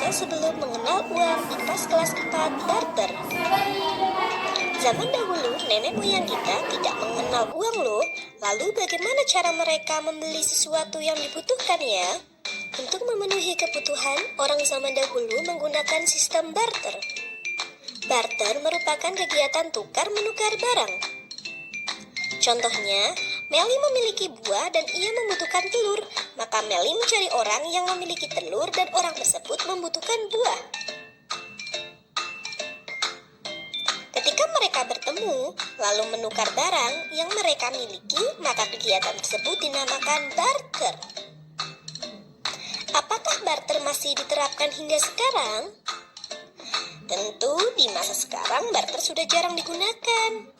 kita sebelum mengenal uang di pas kelas 4 barter. Zaman dahulu nenek moyang kita tidak mengenal uang loh. Lalu bagaimana cara mereka membeli sesuatu yang dibutuhkan ya? Untuk memenuhi kebutuhan, orang zaman dahulu menggunakan sistem barter. Barter merupakan kegiatan tukar-menukar barang. Contohnya, Meli memiliki buah dan ia membutuhkan telur, maka Meli mencari orang yang memiliki telur dan orang tersebut membutuhkan buah. Ketika mereka bertemu, lalu menukar barang yang mereka miliki, maka kegiatan tersebut dinamakan barter. Apakah barter masih diterapkan hingga sekarang? Tentu di masa sekarang barter sudah jarang digunakan.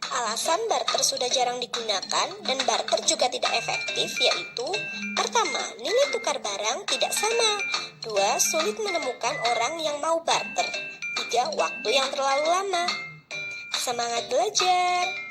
Alasan barter sudah jarang digunakan dan barter juga tidak efektif yaitu: pertama, nilai tukar barang tidak sama. Dua, sulit menemukan orang yang mau barter. Tiga, waktu yang terlalu lama. Semangat belajar!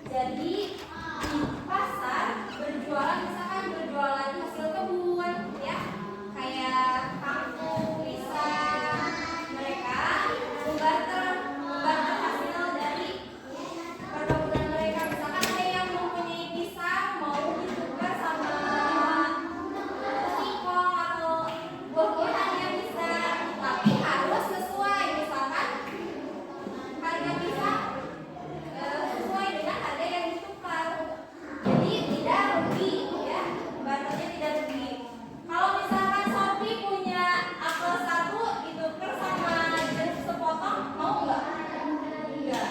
Jadi di pasar berjualan, misalkan berjualan hasil kebun ya, kayak kangkung, pisang, mereka membarter hasil dari perkebunan mereka. Misalkan ada yang mempunyai pisang mau ditukar sama singkong atau buah-buahan yang bisa, tapi harus sesuai. Misalkan harga pisang sesuai dengan harga yang ditukar, jadi tidak rugi ya, barternya tidak rugi. Kalau misalkan Sophie punya apel 1 ditukar sama jeruk sepotong, mau nggak? Enggak.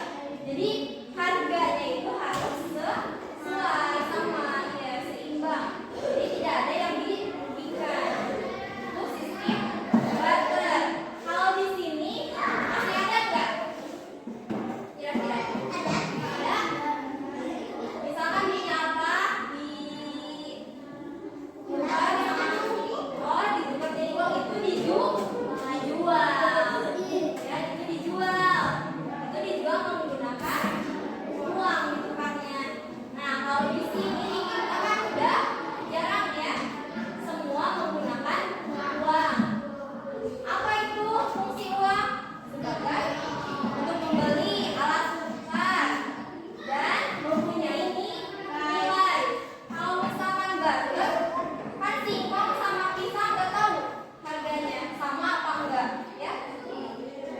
Jadi harganya itu harus sesuai, sama ya, seimbang. Jadi tidak ada yang dirugikan. Itu sistem barter. Kalau di sini masih ada nggak? Kira-kira ada? Misalkan ini apa? Ditukar sama ditukar jadi uang, itu dijual. Ya, itu dijual. Itu dijual menggunakan uang ditukarnya. Nah, kalau di sini kita kan udah jarang ya, semua menggunakan uang. Apa itu fungsi uang? Sebagai untuk membeli alat tukar dan mempunyai nilai. Kalau misalkan barter, kan singkong sama pisang nggak tahu harganya sama apa enggak ya.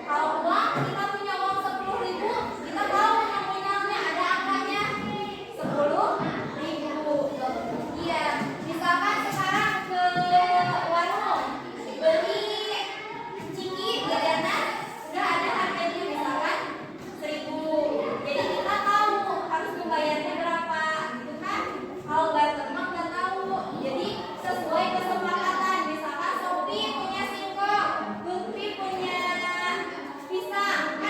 Kalau uang, kita punya uang 10.000, kita tahu nominalnya ada angkanya 10.000. Iya, misalkan sekarang ke warung beli ciki jajanan, udah ada harganya misalkan 1.000. Jadi kita tahu harus membayarnya berapa, gitu kan? Kalau barter mah nggak tahu. Jadi sesuai kesepakatan. Misalkan Sophie punya singkong, Lutfi punya pisang,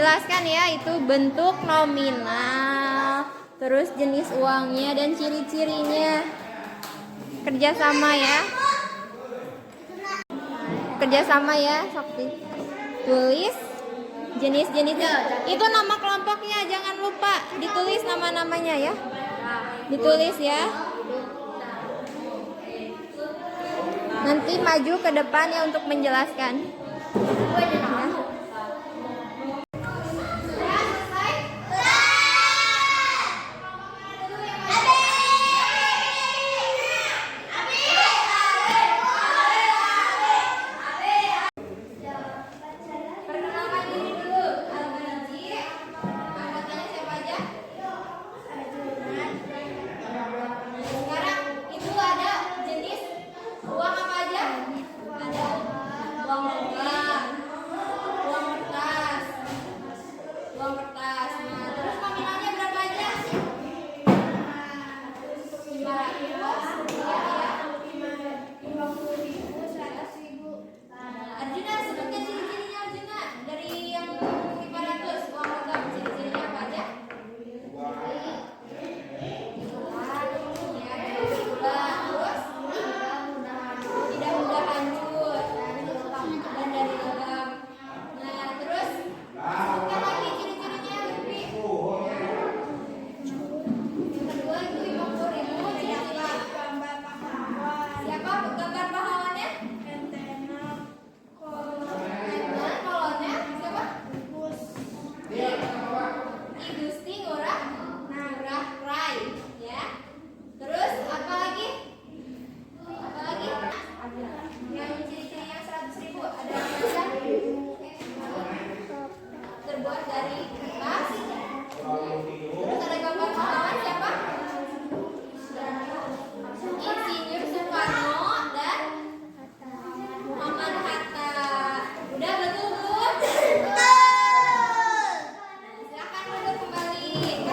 Jelaskan ya, itu bentuk nominal, terus jenis uangnya dan ciri-cirinya. Kerjasama ya. Kerjasama ya, Sakti. Tulis jenis-jenisnya. Itu nama kelompoknya, jangan lupa ditulis nama-namanya ya. Ditulis ya. Nanti maju ke depan ya untuk menjelaskan. Perkenalkan diri dulu. Al-Manji. Anggotanya siapa aja? Sekarang itu ada jenis uang apa aja? Ada uang logam, uang kertas, uang kertas. Nah, terus nominalnya berapa aja? 500, ya. 50.000, 100.000. Arjuna, sebutkan ciri-cirinya Arjuna dari yang 500 uang logam. Ciri-cirinya apa aja? Tidak mudah hancur dan dari logam. Nah, terus sebutkan lagi ciri-cirinya, Lutfi. Yang kedua itu 50.000, ciri-ciri. Siapa gambar pahlawannya? Kolonel siapa? I Gusti Ngurah Rai, ya. Terus apa lagi? Apa lagi? Yang ciri-ciri yang 100.000 ada apa aja? Terbuat dari kertas. Terus ada gambar pahlawan siapa? Insinyur Soekarno dan Muhammad Hatta. Udah betul belum? Silakan duduk kembali.